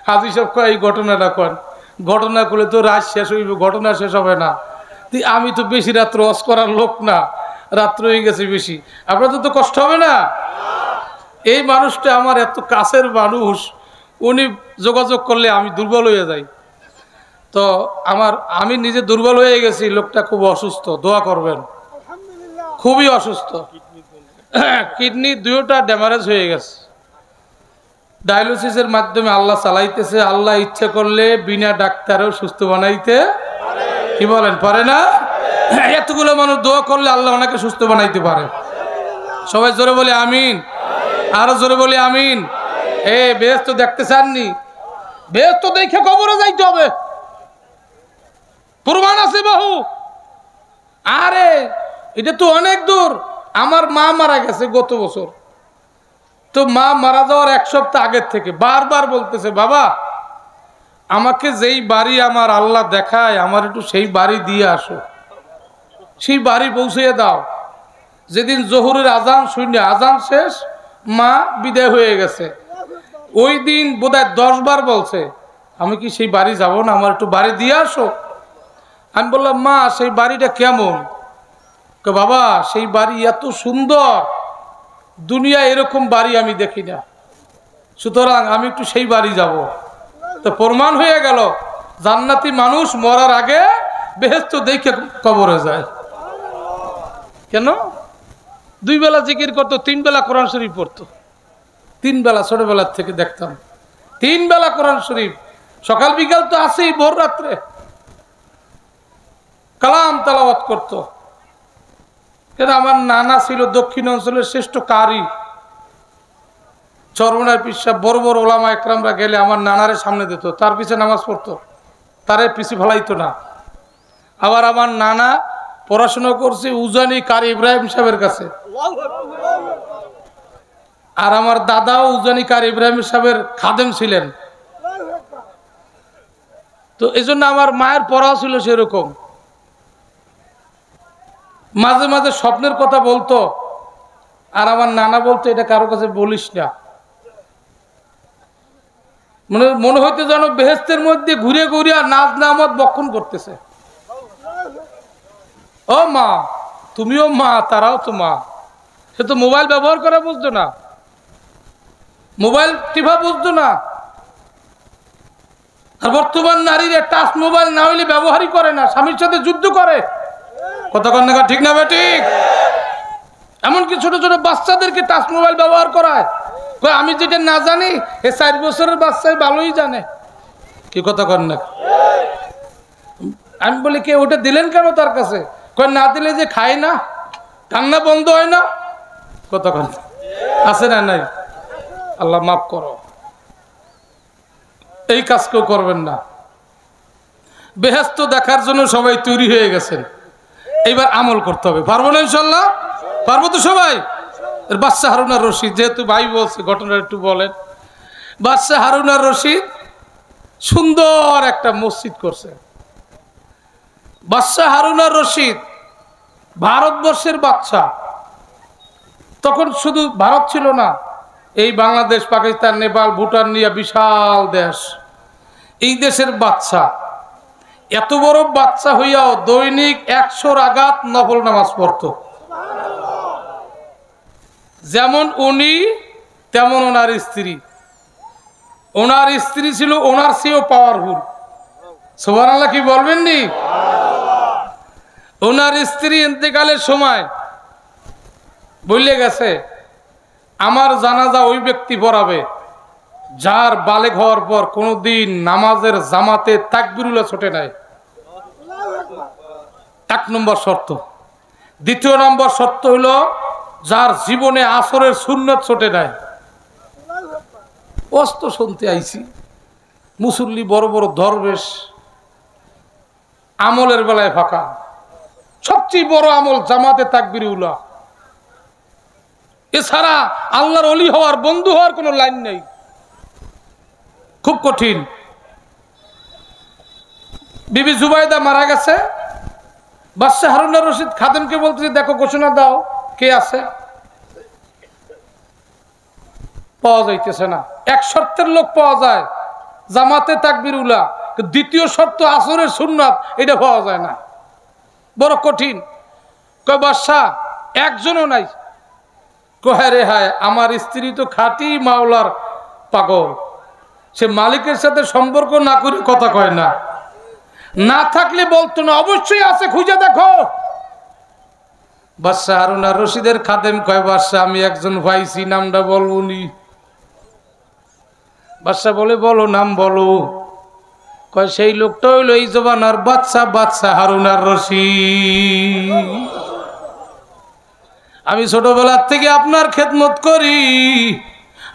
হাজি সাহেব কয় এই ঘটনাটা কন, ঘটনা করলে তো রাত শেষ হইব, ঘটনা শেষ হবে না। আমি তো বেশি রাত্র অস করার লোক না, রাত্র হয়ে গেছে বেশি, আপনাদের তো কষ্ট হবে না। এই মানুষটা আমার এত কাছের মানুষ, উনি যোগাযোগ করলে আমি দুর্বল হয়ে যাই। তো আমি নিজে দুর্বল হয়ে গেছি, লোকটা খুব অসুস্থ, দোয়া করবেন, খুবই অসুস্থ, কিডনি দুইটা ড্যামারেজ হয়ে গেছে। ডায়ালিসিসের মাধ্যমে আল্লাহ চালাইতেছে, আল্লাহ ইচ্ছে করলে বিনা ডাক্তারেও সুস্থ বানাইতে কি বলেন পারে না? এতগুলো মানুষ দোয়া করলে আল্লাহ ওনাকে সুস্থ বানাইতে পারে। সবাই জোরে বলে আমিন, আরো জোরে বলে আমিন। বেহেশত দেখতে চাননি? বেহেশত দেখে কবরে যাইতে হবে, প্রমাণ আছে বহু। আরে এটা তো অনেক দূর। আমার মা মারা গেছে গত বছর, তো মা মারা যাওয়ার এক সপ্তাহ আগের থেকে বারবার বলতেছে, বাবা আমাকে যেই বাড়ি আমার আল্লাহ দেখায় আমার একটু সেই বাড়ি দিয়ে আসো, সেই বাড়ি পৌঁছে দাও। যেদিন জোহরের আজান শুনে, আজান শেষ, মা বিদায় হয়ে গেছে, ওই দিন বোধহয় 10 বার বলছে, আমি কি সেই বাড়ি যাব না, আমার একটু বাড়ি দিয়ে আসো। আমি বললাম, মা সেই বাড়িটা কেমন? বাবা সেই বাড়ি এত সুন্দর, দুনিয়া এরকম বাড়ি আমি দেখি না, সুতরাং আমি একটু সেই বাড়ি যাব। তো প্রমাণ হয়ে গেল জান্নাতি মানুষ মরার আগে বেহেশত দেখে কবরে যায়। কেন? 2 বেলা জিকির করতো, 3 বেলা কোরআন শরীফ পড়তো। 3 বেলা ছোটবেলার থেকে দেখতাম, 3 বেলা কোরআন শরীফ, সকাল বিকাল তো আসেই, ভোর রাত্রে কালাম তেলাওয়াত করতো। কেন? আমার নানা ছিল দক্ষিণ অঞ্চলের শ্রেষ্ঠ কারি, চরমনার পিসাব, বড় বড় ওলামা একরামরা গেলে আমার নানারে সামনে দিত, তার পিছে নামাজ পড়তো, তারে পিছে ফেলাইতো না। আবার আমার নানা পড়াশোনা করছে উজানি কারি ইব্রাহিম সাহেবের কাছে, আর আমার দাদাও উজানি কারি ইব্রাহিম সাহেবের খাদেম ছিলেন। তো এই জন্য আমার মায়ের পড়া ছিল সেরকম। মাঝে মাঝে স্বপ্নের কথা বলতো, আর আমার নানা বলতো এটা কারো কাছে বলিস না। মনে হইতে যেন বেহেশতের মধ্যে ঘুরে ঘুরে নাজ নামত বক্ষণ করতেছে। ও মা, তুমিও মা, তারাও তো মা। সে তো মোবাইল ব্যবহার করা বুঝতো না, মোবাইল টিভা বুঝতো না। আর বর্তমান নারীরা টাচ মোবাইল না হইলে ব্যবহারই করে না, স্বামীর সাথে যুদ্ধ করে। কতক্ষণ না ঠিক না ঠিক? এমনকি ছোট ছোট বাচ্চাদেরকে টাচ মোবাইল ব্যবহার করায়। আমি যেটা না জানি এ 4 বছরের বাচ্চাই ভালোই জানে। কি কথা কন না? আমি বলি, কে ওটা দিলেন কেন তার কাছে? কয় না দিলে যে খায় না, কান্না বন্ধ হয় না। কথা কন আছে না নাই? আল্লাহ মাফ করো, এই কাজ কেউ করবেন না। বেহেশত দেখার জন্য সবাই তৈরি হয়ে গেছেন, এইবার আমল করতে হবে। পারবো না ইনশাল্লাহ? পারবো তো সবাই? বাদশাহ হারুন আর রশিদ, যেহেতু ভাই বলছে ঘটনা একটু বলেন। বাদশাহ হারুন আর রশিদ সুন্দর একটা মসজিদ করছে। বাদশাহ হারুন আর রশিদ ভারতবর্ষের বাদশাহ। তখন শুধু ভারত ছিল না, এই বাংলাদেশ, পাকিস্তান, নেপাল, ভুটান নিয়ে বিশাল দেশ। এই দেশের বাদশাহ, এত বড় বাচ্চা হইয়াও দৈনিক 100 রাকাত নফল নামাজ পড়তো। যেমন উনি তেমন ওনার স্ত্রী। ওনার স্ত্রী ছিল ওনার চেয়েও পাওয়ারফুল। সুবহানাল্লাহ কি বলবেন নি? ওনার স্ত্রী ইন্তেকালের সময় বলে গেছে, আমার জানাজা ওই ব্যক্তি পড়াবে যার বালেগ হওয়ার পর কোনদিন নামাজের জামাতে তাকবীরুল্লাহ ছোটে নাই। 1 নম্বর শর্ত। 2 নম্বর শর্ত হলো যার জীবনে আসরের সুন্নত ছোটে নাই। অস্ত শুনতে আইছি মুসল্লি, বড় বড় দরবেশ, আমলের বেলায় ফাঁকা। সবচেয়ে বড় আমল জামাতে তাকবীরুল্লাহ। এছাড়া আল্লাহর ওলি হওয়ার, বন্ধু হওয়ার কোনো লাইন নেই, খুব কঠিন। বিবি জুবাইদা মারা গেছে। বাদশাহ হারুন আর রশিদ খাদেমকে বলতেছে, দেখো ঘোষণা দাও কে আছে। পাওয়া যাইতেছে না। এক শর্তের লোক পাওয়া যায়, জামাতে তাকবীর উলা, দ্বিতীয় শর্ত আসরের সুন্নাত, এটা পাওয়া যায় না, বড় কঠিন। কয় বাদশাহ একজনও নাই। কয় রে হায়, আমার স্ত্রী তো খাঁটি মাওলার পাগল, সে মালিকের সাথে সম্পর্ক না করে কথা কয় না, না থাকলে বলতো না, অবশ্যই আছে, খুঁজে দেখো। বাদশাহ হারুন আর রশিদের খাদেম কয় বাদশাহ আমি একজন পাইছি, নামটা বলবো নি? বাদশাহ বলে বলো, নাম বলো। কয় সেই লোকটা হইল এই জবানার বাদশাহ হারুন আর রশিদ। আমি ছোটবেলার থেকে আপনার খেদমত করি,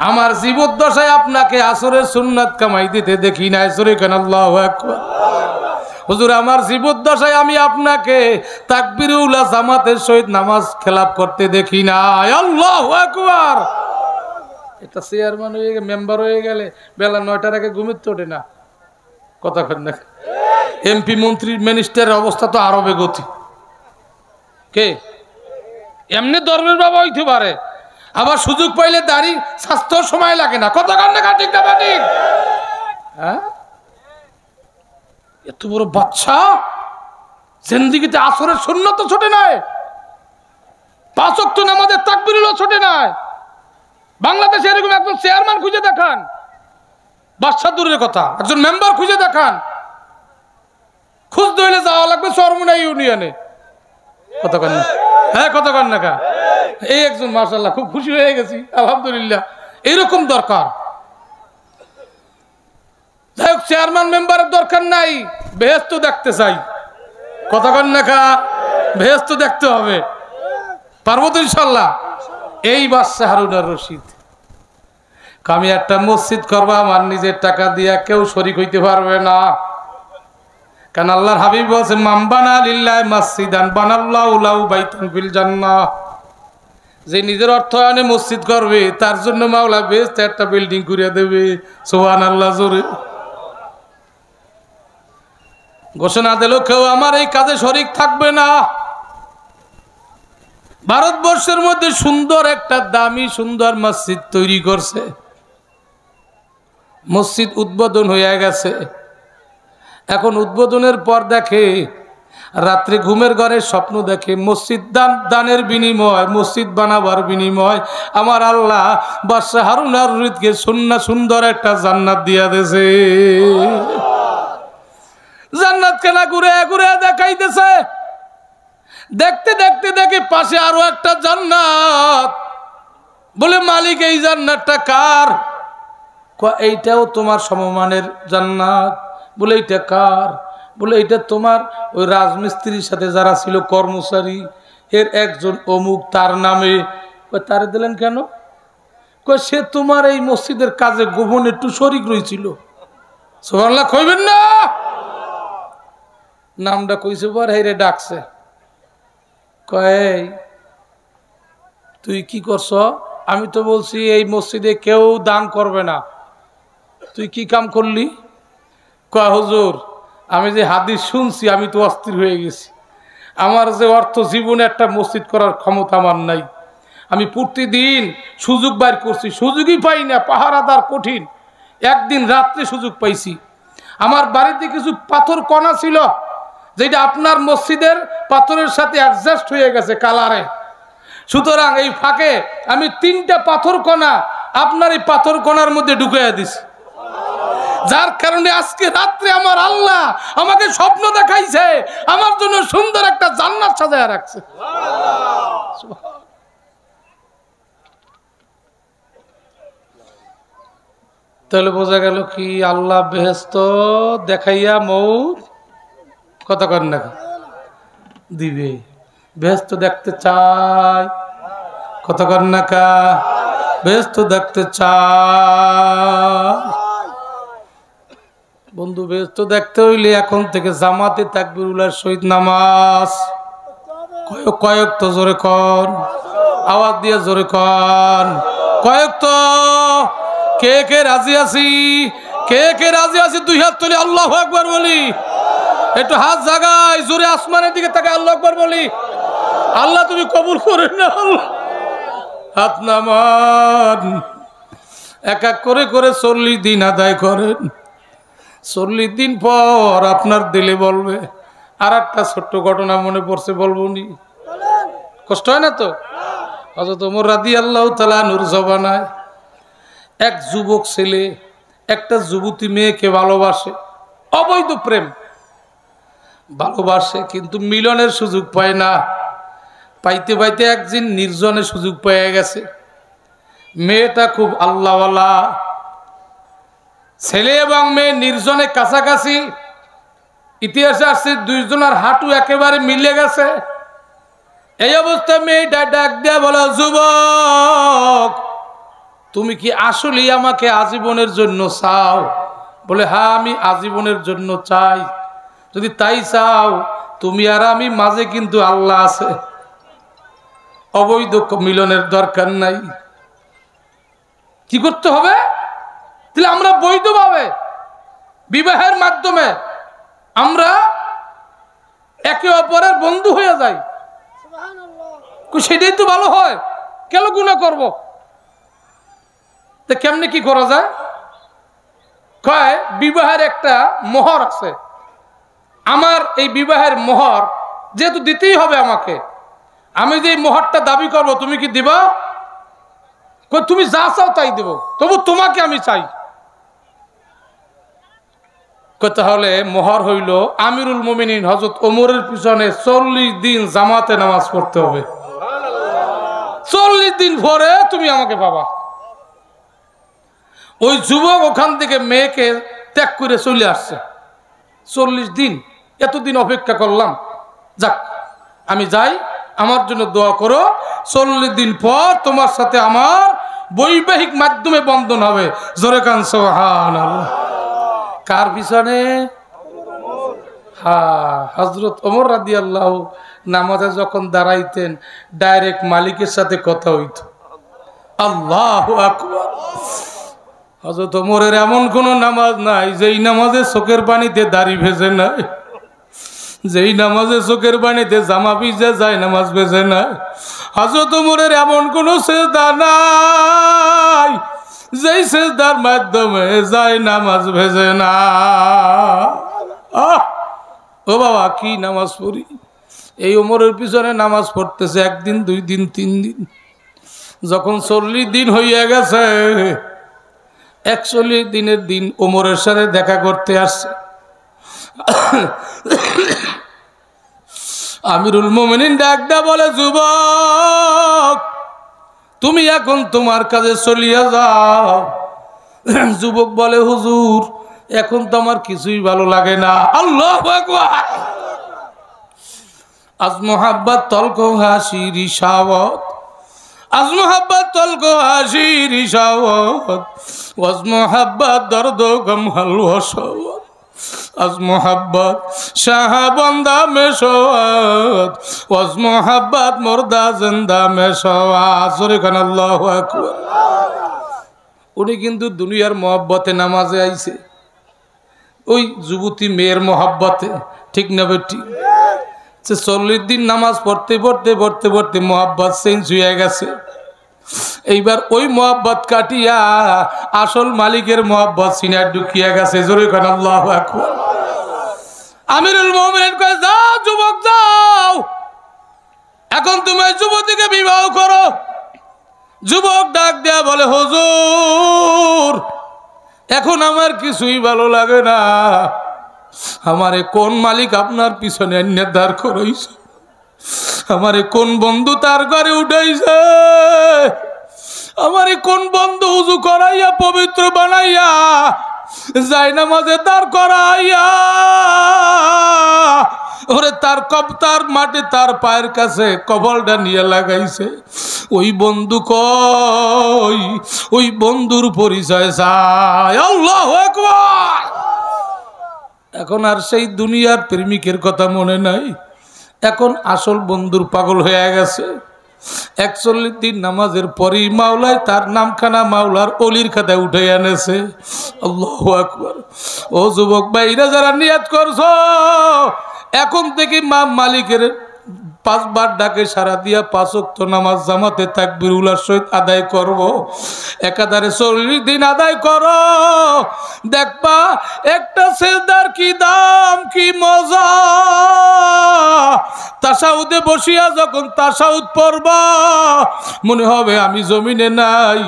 আমার জীবদ্দশায় আপনাকে আসরের সুন্নাত কামাই দিতে দেখি নাই। সরে কেন আল্লাহু আকবার। হুজুর আমার জীবদ্দশায় আমি আপনাকে তাকবীরুল্লাহ জামাতের সহিত নামাজ খেলাপ করতে দেখি নাই। আল্লাহু আকবার। এটা চেয়ারম্যান হয়ে গেলে, মেম্বার হয়ে গেলে বেলা 9টার আগে ঘুমিতে ওঠে না, কথা কন না। এমপি মন্ত্রী মিনিস্টারের অবস্থা তো আরো বেগতি। কে এমনি ধর্মের বাবা হইতে পারে, আবার সুযোগ পাইলে দাড়ি স্বাস্থ্য সময় লাগে না, কথা কন না, ঠিক না ঠিক? হ্যাঁ, এত বড় বাচ্চা জিন্দেগিতে আসরের সুন্নাত ছোটে নাই, 5 ওয়াক্ত নামাজের তাকবীরুল্লাহ ছোটে নাই। বাংলাদেশে এরকম একজন চেয়ারম্যান খুঁজে দেখান, বাদশা দূরের কথা, একজন মেম্বার খুঁজে দেখান। খুঁজতে হইলে যাওয়া লাগবে চরমুনা ইউনিয়নে, কথা কন না? হ্যাঁ, কথা কন না কা? এই একজন মাশাআল্লাহ, খুব খুশি হয়ে গেছি, আলহামদুলিল্লাহ, এইরকম দরকার। যাই হোক, চেয়ারম্যান মেম্বারের দরকার নাই, বেহেশত দেখতে চাই, কথা কন না কা? বেহেশত দেখতে হবে, পারবো তো ইনশাল্লাহ। এই বাদশা হারুন আর রশিদ, আমি একটা মসজিদ করবো আমার নিজের টাকা দিয়া, কেউ শরীক হইতে পারবে না। কারণ আল্লাহর হাবিব বলছে মান বানা লিল্লাহি মাসজিদান বানাল্লাহু লাহু বাইতান ফিল জান্নাহ। যে নিজের অর্থায়নে মসজিদ করবে তার জন্য মাওলা বেহেশতে একটা বিল্ডিং করে দেবে। সুবহানাল্লাহ। জোরে ঘোষণা দিল, কেউ আমার এই কাজে শরীক থাকবে না। ভারতবর্ষের মধ্যে সুন্দর একটা দামি সুন্দর মসজিদ তৈরি করছে, মসজিদ উদ্বোধন হয়ে গেছে। এখন উদ্বোধনের পর দেখে, রাত্রে ঘুমের ঘরে স্বপ্ন দেখে, মসজিদ দানের বিনিময়, মসজিদ বানাবার বিনিময় আমার আল্লাহ বাদশা হারুন আর রশিদকে সুন্দর একটা জান্নাত দিয়া দিয়েছে। জান্নাত কেনা ঘুরে ঘুরে দেখাইতেছে। দেখতে দেখতে দেখে পাশে আরো একটা জান্নাত। বলে মালিক এই জান্নাতটা কার? এইটাও তোমার সমমানের জান্নাত। বলে এইটা কার? বলে এইটা তোমার ওই রাজমিস্ত্রির সাথে যারা ছিল কর্মচারী, এর একজন অমুক, তার নামে। তারে দিলেন কেন? সে তোমার এই মসজিদের কাজে গোপনে একটু শরীক রয়েছিল। সুবহানাল্লাহ কইবেন না? নামটা কইছে পর হেরে ডাকছে, কয় তুই কি করছ? আমি তো বলছি এই মসজিদে কেউ দান করবে না, তুই কি কাম করলি? কয় হুজুর আমি যে হাদিস শুনছি আমি তো অস্থির হয়ে গেছি। আমার যে অর্থ জীবনে একটা মসজিদ করার ক্ষমতা আমার নাই। আমি প্রতিদিন সুযোগ বাইর করছি, সুযোগই পাই না, পাহারাদার কঠিন। একদিন রাত্রে সুযোগ পাইছি। আমার বাড়িতে কিছু পাথর কণা ছিল, যেটা আপনার মসজিদের পাথরের সাথে অ্যাডজাস্ট হয়ে গেছে কালারে। সুতরাং এই ফাঁকে আমি 3টা পাথর কণা আপনার এই পাথর কণার মধ্যে ঢুকাইয়া দিছি, যার কারণে আজকে রাত্রে আমার আল্লাহ আমাকে স্বপ্ন দেখাইছে, আমার জন্য সুন্দর একটা জান্নাত সাজায় রাখছে। তাহলে বোঝা গেল কি, আল্লাহ বেহেশত দেখাইয়া মৌত, কথা কর না, দিবে। বেহেশত দেখতে চাই, কথা কর না কা? বেহেশত দেখতে চাই। বন্ধু, বেহেশত দেখতে হইলে এখন থেকে জামাতে তাকবীরুল্লাহর সহিত নামাজ। কয়েক তো জোরে কন, আওয়াজ দিয়ে জোরে কন, কয়েক তো। কে কে রাজি আছি? কে কে রাজি আছি? 2 হাত তুলে আল্লাহু আকবার বলি। একটু হাত জাগায়, জোরে আসমানের দিকে তাকে আল্লাহু আকবার বলি। আল্লাহ তুমি কবুল করে নাও। হাত নামান। এক এক করে করে 40 দিন আদায় করেন। 40 দিন পর আপনার দিলে বলবে। আর একটা ছোট্ট ঘটনা মনে পড়ছে, বলবো নি? কষ্ট হয় না তো? হযরত ওমর রাদিয়াল্লাহু তাআলা আনহুর জমানায় এক যুবক ছেলে একটা যুবতী মেয়েকে ভালোবাসে, অবৈধ প্রেম, ভালোবাসে কিন্তু মিলনের সুযোগ পায় না। পাইতে পাইতে একদিন নির্জনে সুযোগ পেয়ে গেছে। মেয়েটা খুব আল্লাহওয়ালা, ছেলে এবং মেয়ে নির্জনে কাছাকাছি। ইতিহাসে আসছে দুইজনের হাঁটু একেবারে মিলে গেছে। এই অবস্থায় মেয়েটা ডাক দেয়া বলে, যুবক তুমি কি আসলেই আমাকে আজীবনের জন্য চাও? বলে, হ্যাঁ আমি আজীবনের জন্য চাই। যদি তাই চাও, তুমি আর আমি মাঝে কিন্তু আল্লাহ আছে, অবৈধ মিলনের দরকার নাই। কি করতে হবে? তাহলে আমরা বৈধভাবে বিবাহের মাধ্যমে আমরা একে অপরের বন্ধু হয়ে যাই, সেটাই তো ভালো হয়। কেন গুনাহ করব? তা কেমনে কি করা যায়? কয় বিবাহের একটা মোহর আছে, আমার এই বিবাহের মোহর যেহেতু দিতেই হবে আমাকে, আমি যে মোহরটা দাবি করব তুমি কি দিবা? তুমি যা চাও তাই দেব, তবু তোমাকে আমি চাই। তাহলে মোহর হইল আমিরুল মুমিনিন হযরত ওমরের পিছনে 40 দিন জামাতে নামাজ পড়তে হবে। 40 দিন পরে তুমি আমাকে পাবা। ওই যুবক ওখান থেকে মেয়েকে ত্যাগ করে চলে আসছে। 40 দিন, এতদিন অপেক্ষা করলাম, যাক আমি যাই, আমার জন্য দোয়া করো। 40 দিন পর তোমার সাথে আমার বৈবাহিক মাধ্যমে বন্ধন হবে। জোরে কান সুবহানাল্লাহ। কার পিছনে? হ্যাঁ, হযরত ওমর রাদিয়াল্লাহু নামাজে যখন দাঁড়াইতেন ডাইরেক্ট মালিকের সাথে কথা হইত। আল্লাহু আকবার। হযরত ওমরের এমন কোন নামাজ নাই যেই নামাজে চোখের পানিতে দাড়ি ভেজে নাই, যেই নামাজে চোখের পানিতে জামা ভিজে যায় নামাজ ভেজে নাই। হযরত ওমরের এমন কোন সেজদা নাই যেই সেজদার মাধ্যমে যায় নামাজ ভেজে না। ও বাবা, কি নামাজ পড়ি! এই ওমরের পিছনে নামাজ পড়তেছে 1 দিন 2 দিন 3 দিন। যখন 40 দিন হইয়া গেছে, 41 দিনের দিন ওমরের সাথে দেখা করতে আসছে। আমিরুল মুমিনিন ডাক দা বলে, যুবক তুমি এখন তোমার কাজে চলিয়া যাও। যুবক বলে, হুজুর এখন তো আমার কিছুই ভালো লাগে না। আল্লাহু আকবার। আজ মোহাব্বত তলকো হাসি রিসাওয়াত, আজ মোহাব্বত তলকো হাসি রিসাওয়াত, ওয়াজ মোহাব্বত দর্দ গম হালওয়া সাওয়াত, আজ মোহাব্বত শাহ বন্দা মে সওয়াত, ওয়াজ মোহাব্বত মুর্দা জিন্দা মে সওয়াত। জোরে কান আল্লাহু আকবার। উনি কিন্তু দুনিয়ার মোহাব্বতে নামাজে আইছে, ওই যুবতী মেয়ের মোহাব্বতে, ঠিক না বেটি? 40 দিন নামাজ পড়তে পড়তে পড়তে পড়তে মোহাব্বত চেঞ্জ হয়ে গেছে। এইবার ওই মোহাব্বত কাটিয়া আসল মালিকের মোহাব্বত সিনায় ঢুকিয়া গেছে। জোরে কান আল্লাহু আকবার। আমিরুল মুমিনিন কয়, যাও যুবক যাও, এখন তুমি যুবতীকে বিবাহ করো। যুবক ডাক দেয়া বলে, হুজুর এখন আমার কিছুই ভালো লাগে না। আমারে কোন মালিক আপনার পিছনে নির্ধার করাইছে? আমারে কোন বন্ধু তার ঘরে উঠাইছে? আমারে কোন বন্ধু উজু করাইয়া পবিত্র বানাইয়া যাই নামাজে দাঁড় করাইয়া ওরে তার মাটি তার পায়ের কাছে কবলটা নিয়ে লাগাইছে? ওই বন্ধু কই? ওই বন্ধুর পরিচয় চাই। আল্লাহু আকবার। এখন আর সেই দুনিয়ার প্রেমিকের কথা মনে নাই, এখন আসল বন্ধুর পাগল হয়ে গেছে। 41 দিন নামাজের পরই মাওলায় তার নামখানা মাওলার অলির খাতায় উঠে এনেছে। আল্লাহু আকবার। ও যুবক ভাইরা যারা নিয়ত করছো, এখন থেকে মালিকের 5 বার ডাকে সারা দিয়া 5 ওয়াক্ত নামাজ জামাতে তাকবীরুল্লাহর সহিত আদায় করব, একাধারে 40 দিন আদায় করো, দেখবা একটা সিজদার কি দাম, কি মজা। তাশাহুদে বসিয়া যখন তাশাহুদ পড়বা মনে হবে আমি জমিনে নাই,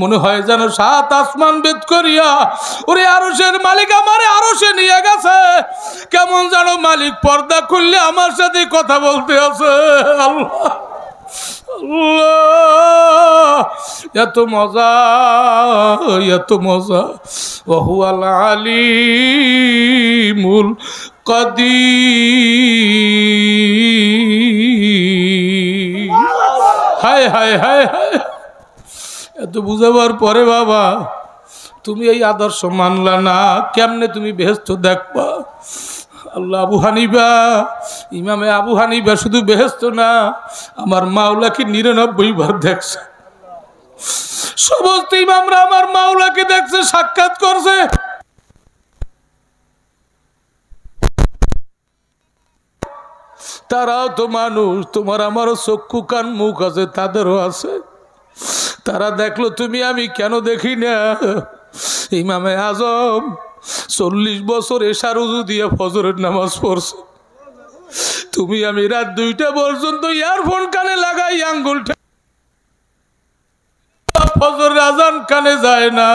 মনে হয় যেন 7 আসমান ভেদ করিয়া ওরে আরশের মালিক আমারে আরশে নিয়ে গেছে, কেমন যেন মালিক পর্দা খুললে আমার সাথে কথা বলতে আছে। আল্লাহ আল্লাহ, এত মজা, এত মজা। ওয়াহুয়াল আলিমুল কাদির। হায় হায় হায় হায়, এত বুঝাবার পরে বাবা তুমি এই আদর্শ মানলা না, কেমনে তুমি বেহেশত দেখবা? আল্লাহ, আবু হানিফা, ইমামে আবু হানিফা শুধু বেহেশত না, আমার মাওলাকে 99 বার দেখছে। সমস্ত ইমামরা আমার মাওলাকে দেখছে, সাক্ষাৎ করছে। তারাও তো মানুষ, তোমার আমারও চক্ষু কান মুখ আছে, তাদেরও আছে। তারা দেখলো, তুমি আমি কেন দেখি না? ইমামে আজম 40 বছর এশার উযু দিয়ে ফজরের নামাজ পড়ছে, তুমি আমি রাত 2টা পর্যন্ত ইয়ারফোন কানে লাগাই আঙ্গুল ফজরের আজান কানে যায় না,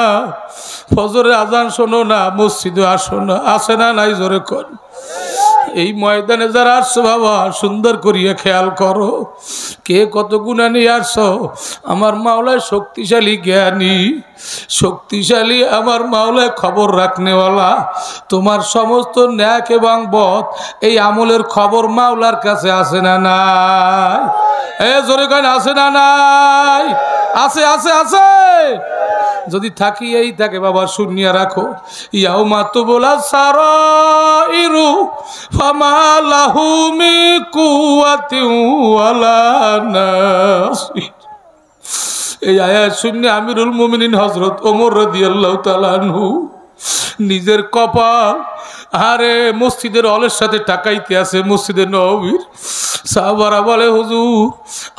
ফজরের আজান শোনো না, মসজিদে আসো না, আসে না নাই? জোরে কর। এই ময়দানে যারা আসছো বাবা সুন্দর করিয়া খেয়াল করো, কে কত গুণা নিয়ে আসছো। আমার মাওলায় শক্তিশালী জ্ঞানী, শক্তিশালী আমার মাওলায় খবর রাখনেওয়ালা। তোমার সমস্ত ন্যাক এবং বদ এই আমলের খবর মাওলার কাছে আছে না নাই? জোরে করেন, আছে না নাই? আছে আছে আছে। যদি থাকি এই থাকে বাবা শুনিয়া রাখো, ইয়াউমা তুবলা সারাইরু ফামা লাহু মিন কুওয়াতিন ওয়ালা নাসির। এই আয়াত শুনে আমিরুল মুমিনিন হযরত ওমর রাদিয়াল্লাহু তাআলা আনহু নিজের কপাল আরে মসজিদের হলের সাথে টাকাইতে আছে, মসজিদের নববীর। সাহাবারা বলে, হুজুর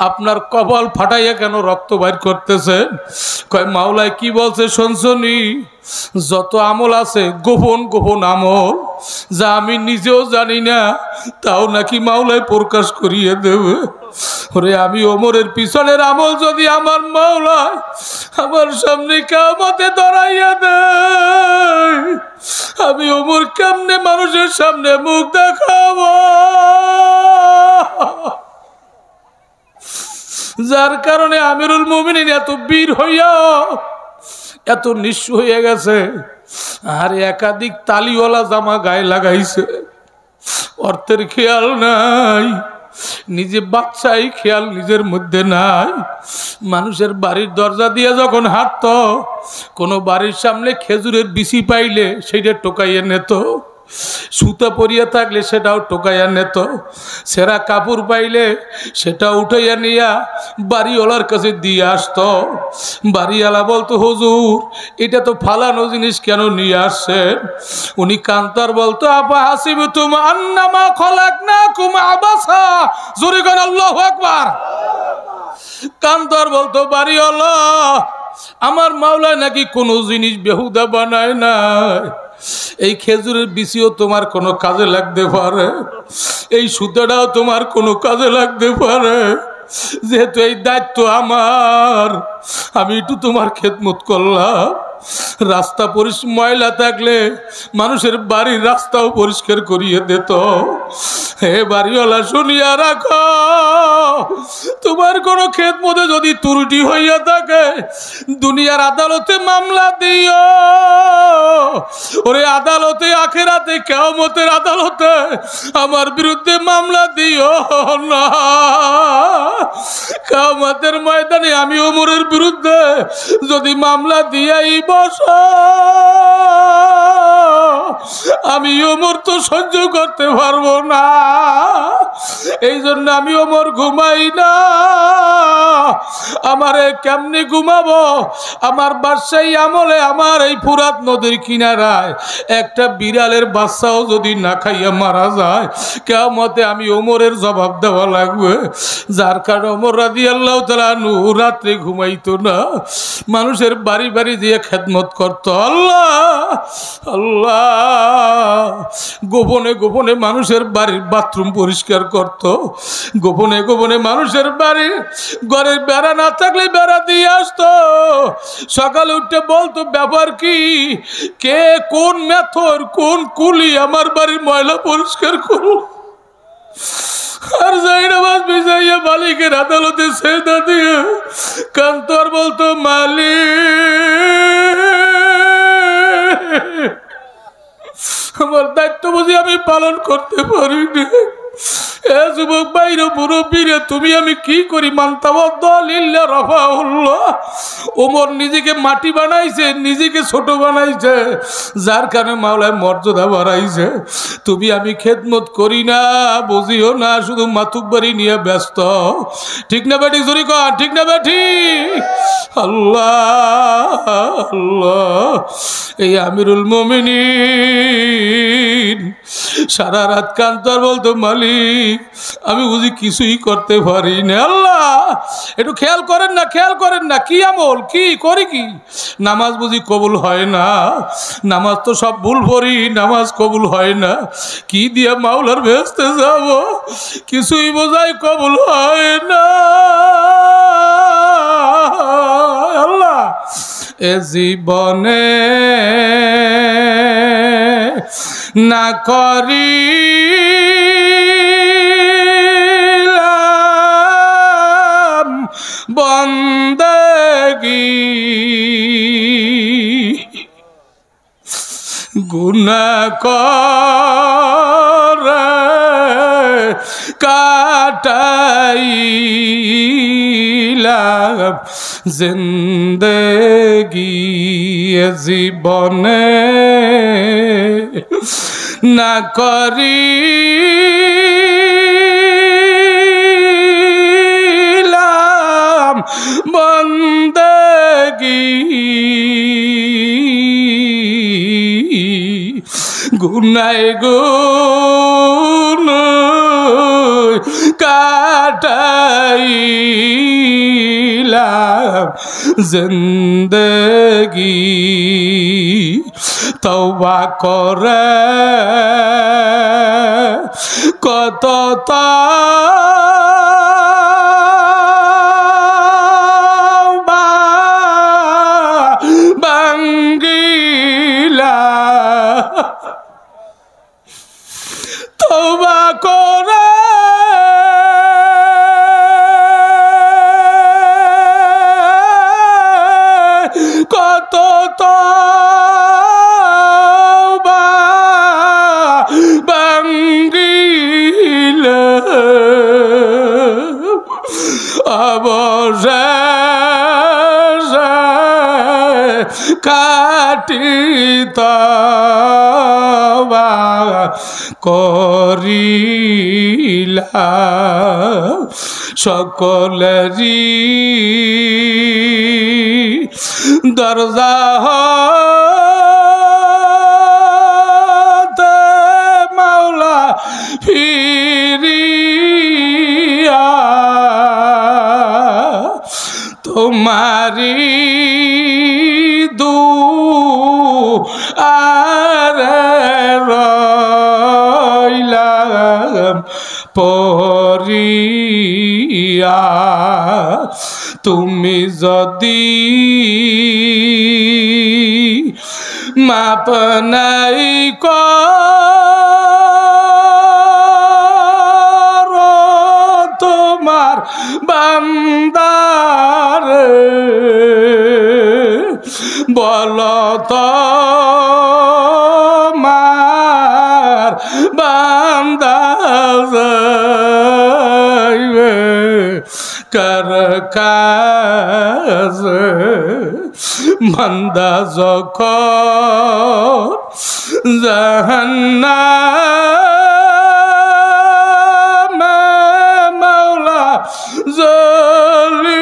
আপনার কপাল ফাটাইয়া কেন রক্ত বাইর করতেছেন? কয়, মাওলায় কি বলছে শুনছনি? যত আমল আছে গোপন গোপন আমল, যা আমি নিজেও জানি না, তাও নাকি মাওলায় প্রকাশ করিয়ে দেবে। ওরে আমি ওমরের পিছনের আমল যদি আমার মাওলায় আমার সামনে কিয়ামতে ধরাইয়া দেয়, আমি ওমর কেমনে মানুষের সামনে মুখ দেখাবো? যার কারণে আমিরুল মুমিনিন এত বীর হইয়া এত নিঃস্ব হয়ে গেছে। আর একাধিক তালিওয়ালা জামা গায়ে লাগাইছে, অর্থের খেয়াল নাই, নিজে বাচ্চাই খেয়াল নিজের মধ্যে নাই। মানুষের বাড়ির দরজা দিয়ে যখন হাঁটত, কোনো বাড়ির সামনে খেজুরের বিচি পাইলে সেইটা টোকাইয়া নিত, সুতা পরিয়া থাকলে সেটাও টোকাইয়া নিত, সেরা কাপড় পাইলে সেটা উঠাইয়া নিয়া বাড়িওয়ালার কাছে দিয়ে আসত। বাড়িওয়ালা বলতো, হুজুর এটা তো ফালানো জিনিস, কেন নিয়ে আসছেন? উনি কান্তার বলতো, আপা হাসিবতুম আন্নামা খলাকনাকুম আবাসা। জোরে কর আল্লাহু আকবার। কান্তার বলতো, বাড়িওয়ালা আমার মাওলায় নাকি কোনো জিনিস বেহুদা বানায় নাই, এই খেজুরের বিচিও তোমার কোনো কাজে লাগতে পারে, এই সুতাটাও তোমার কোনো কাজে লাগতে পারে, যেহেতু এই দায়িত্ব আমার, আমি একটু তোমার খেদমত করলাম। রাস্তা ময়লা থাকলে মানুষের বাড়ির রাস্তাও পরিষ্কার করিয়ে দিত। হে বাড়িওয়ালা শুনিয়া রাখো, তোমার কোনো খেদমতে যদি ত্রুটি হইয়া থাকে দুনিয়ার আদালতে মামলা দিও। ওরে আদালতে, আখেরাতে, কিয়ামতের আদালতে আমার বিরুদ্ধে মামলা দিও না। কিয়ামতের ময়দানে আমি ওমরের বিরুদ্ধে যদি মামলা দিয়াই বসো, আমি ওমর তো সহ্য করতে পারবো না, এই জন্য আমি ওমর ঘুমাই না। আমারে কেমনে ঘুমাবো? আমার বাদশাহী আমলে আমার এই ফুরাত নদীর কিনারায় একটা বিড়ালের বাচ্চাও যদি না খাইয়া মারা যায়, কিয়ামতে আমি ওমরের জবাব দেওয়া লাগবে। যার কারণে ওমর রাদিয়াল্লাহু তাআলা আনহু রাত্রে ঘুমাইতো না, মানুষের বাড়ি বাড়ি দিয়ে খেদমত করতো। আল্লাহ আল্লাহ, গোপনে গোপনে মানুষের বাড়ির বাথরুম পরিষ্কার করত, গোপনে গোপনে মানুষের বাড়ি ঘরের বেড়া না থাকলে বেড়া দিয়ে আসতো। সকালে উঠে বলতো, ব্যাপার কি, কে কোন মেথর কোন কুলি আমার বাড়ির ময়লা পরিষ্কার করো। আর জাইনামাজ বিজাইয়া মালিকের আদালতে সেজদা দিয়ে কান্তর বলতো, মালিক আমার দায়িত্ব বুঝি আমি পালন করতে পারি না। এ যুবক ভাইরা, মুরব্বীরা, তুমি আমি কি করি? ওমর নিজেকে মাটি বানাইছে, নিজেকে ছোট বানাইছে, যার কারণে মাওলায় মর্যাদা বাড়াইছে। তুমি আমি খেদমত করি না, বুঝিও না, শুধু মাতুব্বারি নিয়ে ব্যস্ত। ঠিক না বেটি? জোরে কর, ঠিক না বেটি? আল্লাহ আল্লাহ, এই আমিরুল মুমিনিন সারা রাত কান্তার বলতো, মালিক আমি বুঝি কিছুই করতে পারি না। আল্লাহ একটু খেয়াল করেন না, খেয়াল করেন না, কি আমল কি করি, কি নামাজ বুঝি কবুল হয় না? নামাজ তো সব ভুল পড়ি, নামাজ কবুল হয় না, কি দিয়া মাওলার ভেস্তে যাব? কিছুই বোঝাই কবুল হয় না। আল্লাহ এ জীবনে না করি বন্দেগি, গুনাহ করে কাটাইলাম জিন্দেগি, জীবনে না করি বন্দেগি, গুনায় গুন কাটাইলাম জিন্দেগি, তওবা করে কত বাঙ্গিলা, তওবা করে কত তওবা বাঙ্গিলা, অবশেষে কাটিতবা করিলাম সকলেরই দরজা হতে মাওলা ফিরিয়া তোমারি দুআরে রইলাম পরিয়া, তুমি যদি মাপ নাই করো তোমার বান্দার, বলো তোমার বান্দা যাইবে কার কাছে। বান্দা যখন জাহান্নামে মাওলা জ্বলিবে,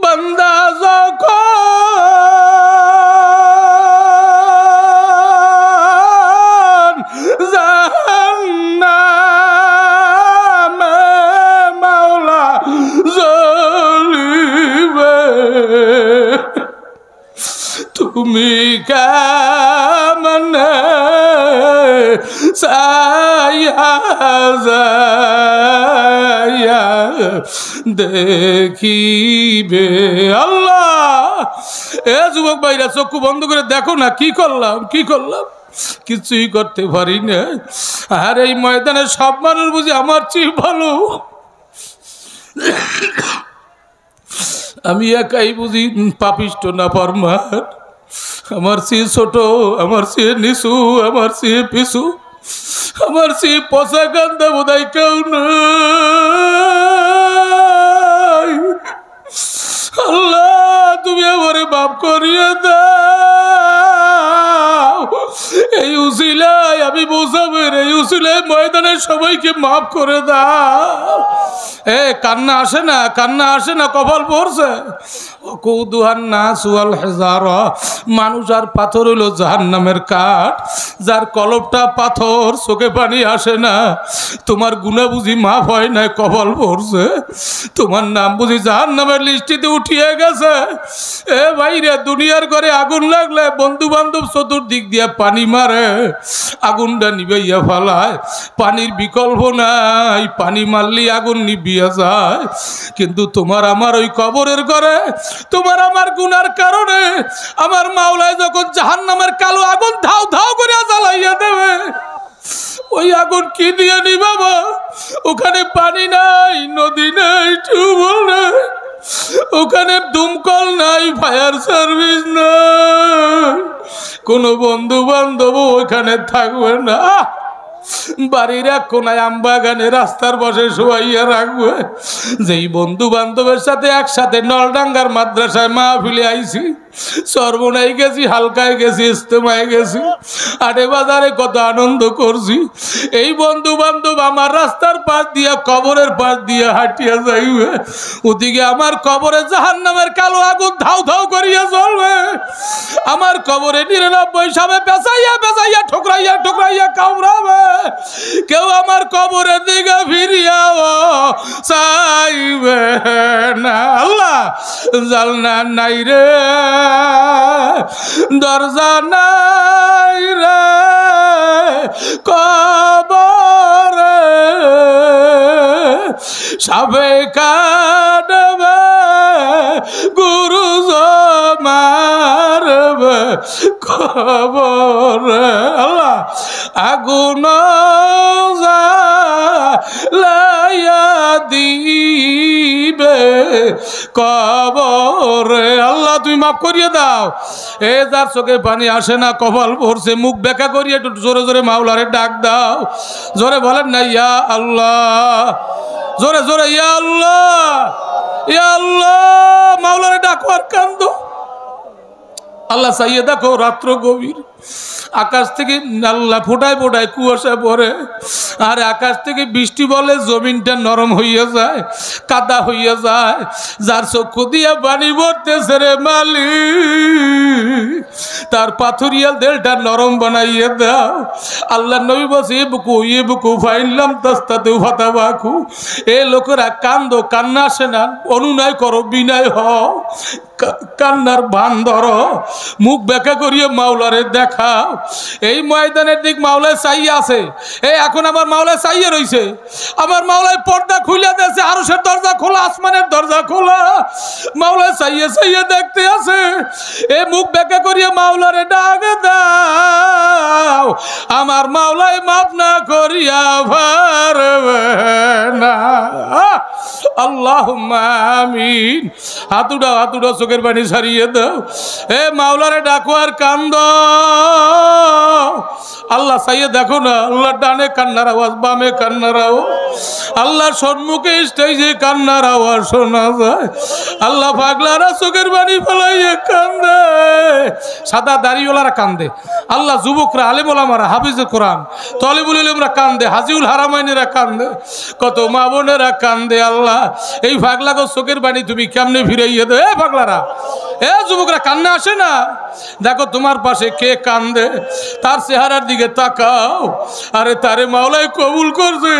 বান্দা যখন জাহান্নামে মাওলা জ্বলিবে, তুমি কেমনে ছায়া যাইয়া দেখিবে। আল্লাহ, এ যুবক ভাইরা চক্ষু বন্ধ করে দেখো না, কি করলাম কি করলাম, কিছুই করতে পারি না। আর এই ময়দানে সব মানুষ বুঝি আমার চেয়ে ভালো, আমি একাই বুঝি পাপিষ্ট না ফরমান, আমার চেয়ে ছোট, আমার চেয়ে নিচু, আমার চেয়ে পিছু, আমার চেয়ে পচা কান্দা বোধহয় কেউ নাই। আল্লাহ, তুমি আমারে মাফ করিয়ে দাও। এই উসিলায় আমি মুসাফির, এই উসিলায় ময়দানে সবাইকে মাফ করে দাও। এ কান্না আসে না, কান্না আসে না, কপাল পড়ছে। মানুষ আর পাথর হইল জাহান্নামের কাঠ, যার কলবটা পাথর, চোখে পানি আসে না। তোমার গুনাহ বুঝি মাফ হয় না, কপাল পড়ছে। তোমার নাম বুঝি জাহান্নামের লিস্টিতে উঠিয়ে গেছে। এ ভাইরে, দুনিয়ার ঘরে আগুন লাগলে বন্ধু বান্ধব চতুর্দিক দিয়ে পানি মারে, আগুনটা নিবাইয়া ফেলায়, পানির বিকল্প নাই, পানি মারলি আগুন নিবিয়া যায়। কিন্তু তোমার আমার ওই কবরের ঘরে, তোমার আমার গুনার কারণে আমার মাওলায় যখন জাহান্নামের কালো আগুন ধাও ধাও করে জ্বালাইয়া দেবে, ওই আগুন কি দিয়ে নিবাবা? ওখানে পানি নাই, নদী নাই, টিউবওয়েল নাই, ওখানে দমকল নাই, ফায়ার সার্ভিস নাই, কোনো বন্ধু বান্ধব ওখানে থাকবে না। বাড়ির এক কোনায় আমবাগানে রাস্তার পাশে শোয়াইয়া রাখবে। যেই বন্ধু বান্ধবের সাথে একসাথে নলডাঙ্গার মাদ্রাসায় মাহফিলে আইছি, সর্বনাই গেছি, হালকায় গেছি, ইস্তেমায় গেছি, আটে বাজারে কত আনন্দ করছি। এই বন্ধু বান্ধব আমার রাস্তার পাশ দিয়া, কবরের পাশ দিয়া হাঁটিয়া যাইবে, ওদিকে আমার কবরে জাহান্নামের কালো আগুন ধাউ ধাউ করিয়া জ্বলবে। আমার কবরে 99 সাবে পেঁচাইয়া পেঁচাইয়া ঠোকরাইয়া ঠোকরাইয়া কামড়াবে। কেউ আমার কবরের দিকে ফিরিয়াও চাইবে না। আল্লাহ, জালনা নাই রে, দরজা নাই রে কবরে, সাবে কাটবে, গুরু মারবে কবরে। আল্লাহ, আগুন জ্বালাইয়া দিবে কবরে। আল্লাহ, তুমি মাফ করিয়ে দাও। এ যার চোখে পানি আসে না, কপাল ভরছে, মুখ বেঁকা করিয়ে একটু জোরে জোরে মাওলারে ডাক দাও। জোরে বলেন না, ইয়া আল্লাহ, জোরে জোরে ইয়া আল্লাহ, ইয়া আল্লাহ। মাওলারে ডাকো আর কান্দো। আল্লাহ চাইয়ে দেখো, রাত্র গভীর, আকাশ থেকে আল্লাহ ফোটায় ফোটায় কুয়াশা পড়ে, আর আকাশ থেকে বৃষ্টি বলে, জমিনটা নরম হইয়া যায়, কাদা হইয়া যায়। যার চক্ষু দিয়া পানি পড়তেছে রে মালিক, তার পাথরিয়াল দেলটা নরম বানাইয়া দাও। আল্লাহ নবী বলছে, এ বুকু ফাইনলাম তাস্তাতে ফাতা বাকু। এ লোকেরা কান্দো, কান্না আসে না, অনুনয় করো, বিনয় হও, কান্নার ভান ধরো, মুখ বেঁকা করিয়ে মাওলারে দেখাও। এই ময়দানের দিক মাওলায় চাইয়ে আছে। এই এখন আমার মাওলায় চাইয়ে রইছে, আমার মাওলায় পর্দা খুলে দিয়েছে, আরশের দরজা খোলা, আসমানের দরজা খোলা, মাওলায় চাইয়ে চাইয়ে দেখতে আছে। এই মুখ বেঁকা করিয়ে মাওলারে ডাক দাও, আমার মাওলায় মাফ না করিয়া পারবে না। আল্লাহুম্মা আমিন। হাতুড়া হাতুড়া চোখের পানি ছাড়িয়ে দাও। এ মাওলারে ডাকো আর কান্দো। আল্লাহ চাইয়ে দেখো না, আল্লাহ ডানে কান্নার আওয়াজ, বামে কান্নার আওয়াজ, আল্লাহ সম্মুখে স্টেজে কান্নার আওয়াজ শোনা যায়। আল্লাহ পাগলারা চোখের পানি ফেলাইয়ে কান্দে, সাদা দাড়িওয়ালারা কান্দে, আল্লাহ যুবকরা, আলেম ওলামারা, হাফিজে কোরআন, তলিবুল ইলমরা কান্দে, হাজিউল হারামাইনেরা কান্দে, কত মা বোনেরা কান্দে। আল্লাহ এই পাগলাকে চোখের পানি তুমি কেমনে ফিরাইয়ে দে? এ পাগলারা, এ যুবকরা, কান্না আসে না? দেখো তোমার পাশে কে কান্দে, তার চেহারার দিকে তাকাও। আরে তারে মাওলাই কবুল করছে,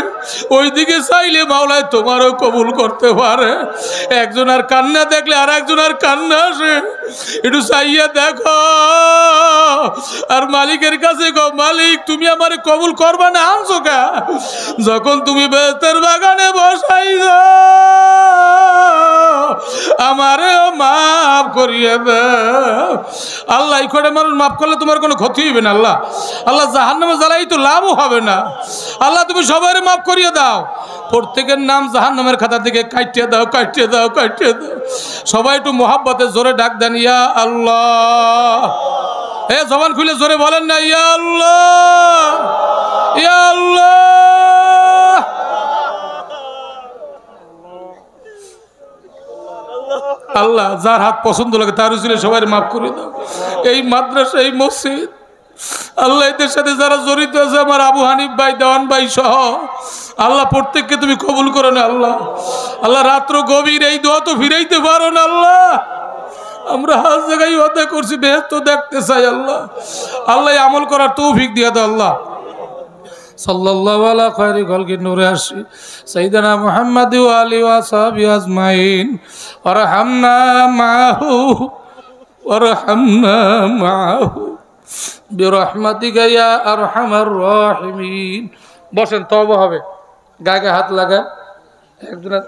ওই দিকে চাইলে মাওলাই তোমারও কবুল করতে পারে। একজন আর কান্না দেখলে আর একজন আর কান্না আসে, একটু চাইয়া দেখো। আর মালিকের কাছে গো, মালিক তুমি আমার কবুল করবা না আনছো কা? যখন তুমি বেহেশতের বাগানে বসাই আমারেও মাফ করিয়ে দাও। আল্লাহ এই করে মানুষ মাফ করলে তোমার কোনো ক্ষতি হইবে না। আল্লাহ আল্লাহ জাহান্নামে জ্বালাই তো লাভও হবে না। আল্লাহ তুমি সবাই মাফ করিয়ে দাও, প্রত্যেকের নাম জাহান্নামের খাতা থেকে কাটিয়ে দাও, কাটিয়ে দাও, কাটিয়ে দাও। সবাই একটু মোহাব্বতে জোরে ডাক দেন, ইয়া আল্লাহ। এ জবান খুলে জোরে বলেন না, ইয়া আল্লাহ, ইয়া আল্লাহ। আল্লাহ যার হাত পছন্দ লাগে তার উচিলে সবাই মাফ করে দাও। এই মাদ্রাসা, এই মসজিদ, আল্লাহ এদের সাথে যারা জড়িত আছে, আমার আবু হানিফ ভাই, দেওয়ান ভাই সহ, আল্লাহ প্রত্যেককে তুমি কবুল করো না। আল্লাহ আল্লাহ রাত্র গভীর, এই দোয়া তো ফিরাইতে পারো না। আল্লাহ আমরা হাজ জায়গায় ওয়াদা করছি, বেহেশত দেখতে চাই। আল্লাহ আল্লাহ আমল করার তৌফিক দিয়ে দাও। আল্লাহ সাল্লাল্লাহু আলা খায়রি খালকি নূরে আসি সাইয়্যিদানা মুহাম্মাদ ওয়া আলিহি ওয়া সাহবিহি আজমাইন ওয়ারহামনা মাহু ওয়ারহামনা মাহু বিরহমাতিকা ইয়া আরহামার রাহিমিন। বসেন, তওবা হবে। গায়ে হাত লাগান, একজনের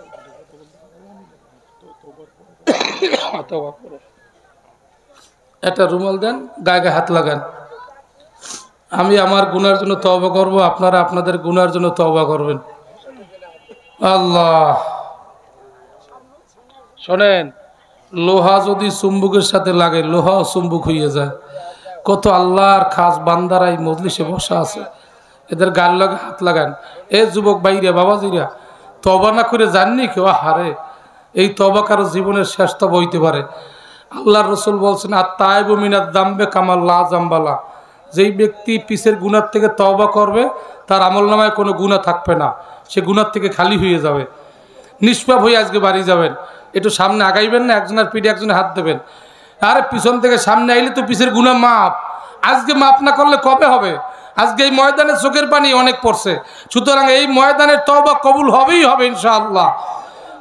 তওবা করো, একটা রুমাল দেন, গায়ে হাত লাগান। আমি আমার গুনার জন্য তওবা করব, আপনারা আপনাদের গুনার জন্য তওবা করবেন। আল্লাহ শোনেন, লোহা যদি চুম্বুকের সাথে লাগে, লোহাও চুম্বুক হয়ে যায়। কত আল্লাহর খাস বান্দারা এই মজলিসে বসা আছে, এদের গাল লাগে হাত লাগান। এ যুবক ভাইরা, বাবাজিরা, তওবা না করে জাননি কেউ? হারে, এই তওবা কারো জীবনের শেষ তওবা হইতে পারে। আল্লাহর রাসূল বলছেন, আত-তাইবু মিনাদ যামবি কামাল লা যামবালা। যেই ব্যক্তি পিছের গুনার থেকে তওবা করবে, তার আমলনামায় কোনো গুনাহ থাকবে না, সে গুনার থেকে খালি হয়ে যাবে, নিষ্পাপ হয়ে আজকে বাড়ি যাবেন। একটু সামনে আগাইবেন না, একজনের পিঠে একজনে হাত দেবেন। আরে পিছন থেকে সামনে আইলে তো পিছের গুনাহ মাপ। আজকে মাপ না করলে কবে হবে? আজকে এই ময়দানে চোখের পানি অনেক পড়ছে, সুতরাং এই ময়দানের তওবা কবুল হবেই হবে ইনশাআল্লাহ।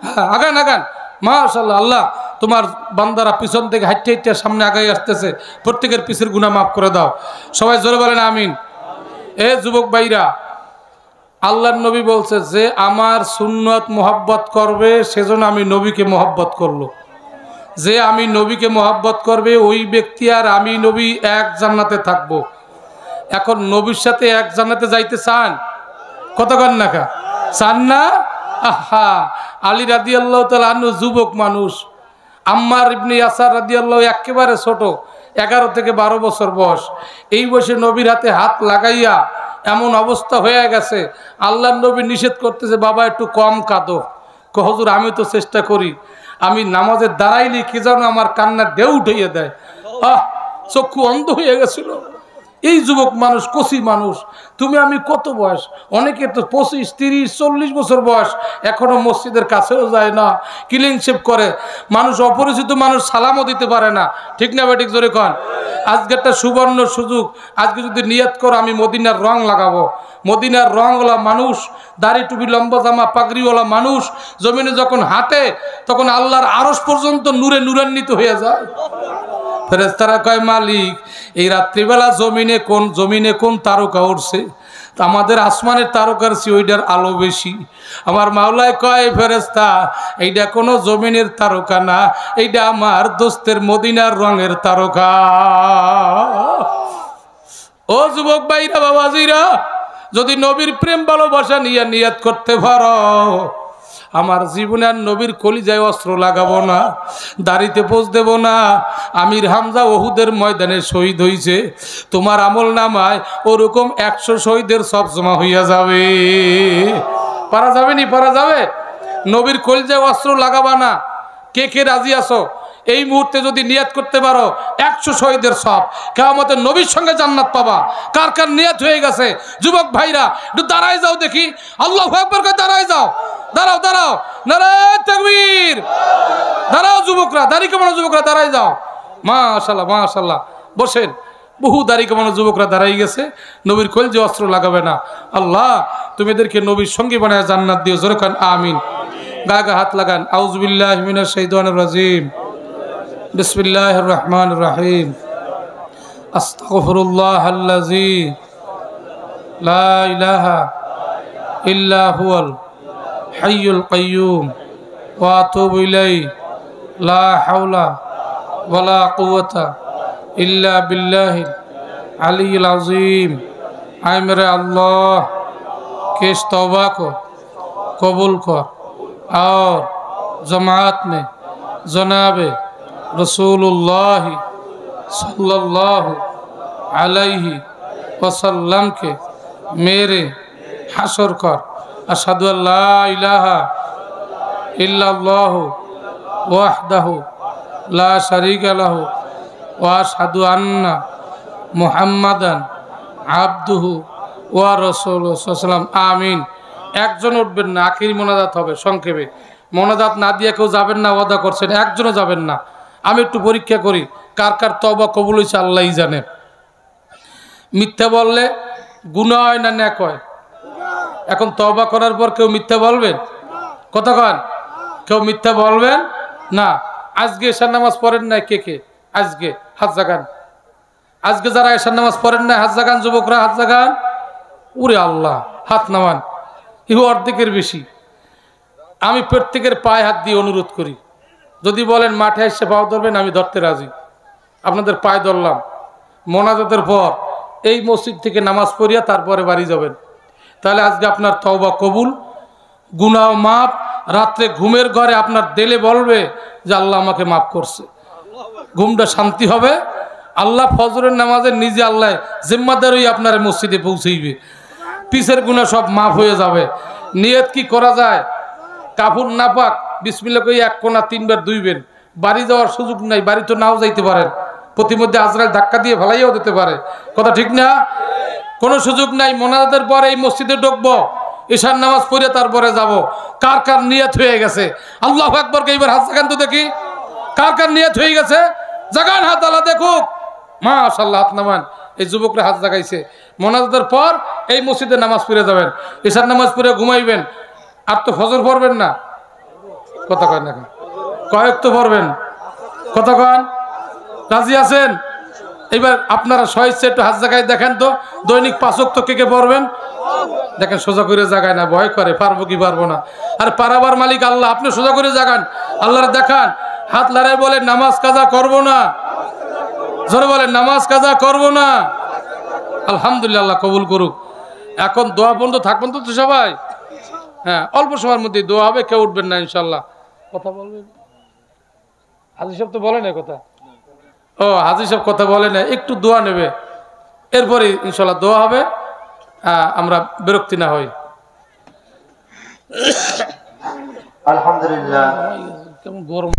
হ্যাঁ, আগান আগান, মাশাআল্লাহ। আল্লাহ তোমার বান্দারা পিছন থেকে হাঁটতে হাঁটতে সামনে আগাই আসতেছে, প্রত্যেকের পিছের গুনাহ মাফ করে দাও। সবাই জোরে বলেন আমিন। এ যুবক ভাইরা, আল্লাহর নবী বলছে, যে আমার সুন্নত মোহাব্বত করবে সেজন্য আমি নবীকে মোহাব্বত করলো। যে আমি নবীকে মোহাব্বত করবে, ওই ব্যক্তি আর আমি নবী এক জান্নাতে থাকবো। এখন নবীর সাথে এক জান্নাতে যাইতে চান? কতক্ষণ নাকা চান না? আহা, আলী রাদিয়াল্লাহু তাআলা আনহু যুবক মানুষ, আম্মার ইবনে ইয়াসার রাদিয়াল্লাহু একেবারে ছোট, 11 থেকে 12 বছর বয়স। এই বয়সে নবীর হাতে হাত লাগাইয়া এমন অবস্থা হয়ে গেছে, আল্লাহর নবী নিষেধ করতেছে, বাবা একটু কম কাঁদো। হুজুর আমি তো চেষ্টা করি, আমি নামাজে দাঁড়াইলে কি যেন আমার কান্নার ঢেউ উঠাইয়া দেয়। চক্ষু অন্ধ হয়ে গেছিল। এই যুবক মানুষ, কচি মানুষ, তুমি আমি কত বয়স, অনেকে তো 25, 30, 40 বছর বয়স, এখনো মসজিদের কাছেও যায় না, ক্লিন শেভ করে। মানুষ, অপরিচিত মানুষ সালামও দিতে পারে না, ঠিক না বেঠিক? জোরে কন। আজকে একটা সুবর্ণ সুযোগ, আজকে যদি নিয়ত করো আমি মদিনার রং লাগাবো, মদিনার রংওয়ালা মানুষ, দাড়ি টুপি লম্বা জামা পাগড়িওয়ালা মানুষ জমিনে যখন হাঁটে, তখন আল্লাহর আরশ পর্যন্ত নূরে নূরান্বিত হয়ে যায়। ফেরেশতারা কয়, মালিক এই রাত্রিবেলা জমিনে কোন তারকা উঠছে? আমাদের আসমানের তারকার চেয়ে ওইটার আলো বেশি। আমার মাওলায় কয়, ফেরেশতা এইটা কোনো জমিনের তারকা না, এইটা আমার দোস্তের মদিনার রঙের তারকা। ও যুবক ভাইরা, বাবাজিরা, যদি নবীর প্রেম ভালোবাসা নিয়ে নিয়ত করতে পারো, আমার জীবনে আর নবীর কলিজায় অস্ত্র লাগাবো না, দাড়িতে পোজ দেব না। আমির হামজা ওহুদের ময়দানে শহীদ হইছে, তোমার আমল নামায় ওরকম 100 শহীদের সব জমা হইয়া যাবে। পারা যাবে নি? পারা যাবে? নবীর কলিজায় অস্ত্র লাগাবা না। কে কে রাজি আছো? এই মুহূর্তে যদি নিয়ত করতে পারো 100 শহীদের সব, কিয়ামতে নবীর সঙ্গে জান্নাত পাবা। কার কার নিয়ত হয়ে গেছে? যুবক ভাইরা একটু দাঁড়ায় যাও দেখি, আল্লাহু আকবার করে দাঁড়ায় যাও। দাঁড়াও দাঁড়াও, নারায়ে তাকবীর। দাঁড়াও যুবকরা, দাড়ি কামানো যুবকরা দাঁড়ায় যাও। মাশাআল্লাহ মাশাআল্লাহ, বসেন। বহু দাড়ি কামানো যুবকরা দাঁড়াই গেছে। নবীর কলিজায় অস্ত্র লাগাবে না। আল্লাহ তুমি এদেরকে নবীর সঙ্গী বানায় জান্নাত দিও। জোরে কান আমিন। গায়ে হাত লাগান। আউযু বিল্লাহি মিনাশ শাইতানির রাজিম। বিসমিল্লাহির রহমানির রহিম। আস্তাগফিরুল্লাহাল্লাযী লা ইলাহা ইল্লা হুয়াল হাইয়ুল কাইয়্যুম ওয়া আতুবু ইলাইহি লা হাওলা ওয়ালা কুওয়াতা ইল্লা বিল্লাহিল আলিয়্যিল আযীম। आए मेरे अल्लाह के इस तौबा को कबूल कर और जमात में जनाब रसूलुल्लाह सल्लल्लाहु अलैहि वसल्लम के मेरे हशर कर। अशहदु अल्ला इलाहा इल्लल्लाहु वहदहु ला शरीका लहु व अशहदु अन्ना मुहम्मदन আবদুহু ওয়া রাসূলুহু সাল্লাল্লাহু আমিন। একজন উঠবেন না, আখির মোনাজাত হবে সংক্ষেপে। মোনাজাত না দিয়ে কেউ যাবেন না, ওয়াদা করছেন, একজনও যাবেন না। আমি একটু পরীক্ষা করি কার কার তওবা কবুল হয়েছে আল্লাহই জানেন। মিথ্যা বললে গুনাহ হয় না নেক হয়? এখন তওবা করার পর কেউ মিথ্যা বলবেন? কথা কন, কেউ মিথ্যা বলবেন না। আজকে এশার নামাজ পড়েন না কে কে? আজকে হাত জাগান। আজকে যারা এশার নামাজ পড়েন না হাত জাগান, যুবকরা হাত জাগান। উরে আল্লাহ, হাত নামান। ইহু অর্ধেকের বেশি। আমি প্রত্যেকের পায়ে হাত দিয়ে অনুরোধ করি, যদি বলেন মাঠে এসে পাও ধরবেন, আমি ধরতে রাজি। আপনাদের পায়ে ধরলাম। মোনাজাতের পর এই মসজিদ থেকে নামাজ পড়িয়া তারপরে বাড়ি যাবেন। তাহলে আজকে আপনার তওবা কবুল, গুনাহ মাফ। রাত্রে ঘুমের ঘরে আপনার দিলে বলবে যে আল্লাহ আমাকে মাফ করছে। ঘুমটা শান্তি হবে। আল্লাহ ফজরের নামাজের নিজে আল্লাহ জিম্মাদার হয়ে আপনার মসজিদে পৌঁছাইবে। পিছের গুনাহ সব মাফ হয়ে যাবে। নিয়ত কি করা যায়? কাপড় নাপাক বিসমিল্লাহ কই এক কোনা 3 বার ধুইবেন। বাড়ি যাওয়ার সুযোগ নাই, বাড়ি তো নাও যাইতে পারেন। প্রতিমধ্যে আজরাইল ধাক্কা দিয়ে ফেলাইও দিতে পারে। কথা ঠিক না? কোনো সুযোগ নাই। মোনাজাতের পরে এই মসজিদে ঢুকবো, ঈশার নামাজ পড়ে তারপরে যাব। কার কার নিয়ত হয়ে গেছে? আল্লাহু আকবার কে এবার হাত জাগান তো দেখি। কার কার নিয়ত হয়ে গেছে? জাগান হাত, আল্লাহ দেখুক। মাশাআল্লাহ, হাত নামান। এই যুবকরা হাত জাগাইছে। মোনাজাতের পর এই মসজিদে নামাজ পড়ে যাবেন, ঈশার নামাজ পড়ে ঘুমাইবেন। আর তো ফজর পড়বেন না। কথা কয় না, কয়েক তো পড়বেন। কথা কন, রাজি আছেন? এবার আপনারা স্বইচ্ছা একটু হাত জাগায় দেখেন তো, দৈনিক 5 ওয়াক্ত কে কে পড়বেন? দেখেন সোজা করে জাগায় না, ভয় করে পারবো কি পারবো না। আর পারাবার মালিক আল্লাহ, আপনি সোজা করে জাগান, আল্লাহর দেখান। হাত লড়াই বলে নামাজ কাজা করব না। জোরে বলেন নামাজ কাজা করব না। আলহামদুলিল্লাহ, আল্লাহ কবুল করুক। এখন দোয়া বন্ধ থাকবেন তো সবাই? হ্যাঁ, অল্প সময়ের মধ্যে দোয়া হবে, কেউ উঠবেন না ইনশাল্লাহ। কথা বলবেন? হাজি সাহেব তো বলে না কথা। ও, হাজি সাহেব কথা বলে না, একটু দোয়া নেবে, এরপরে ইনশাল্লাহ দোয়া হবে। আমরা বিরক্তি না হই। আলহামদুলিল্লাহ। কেমন গরম।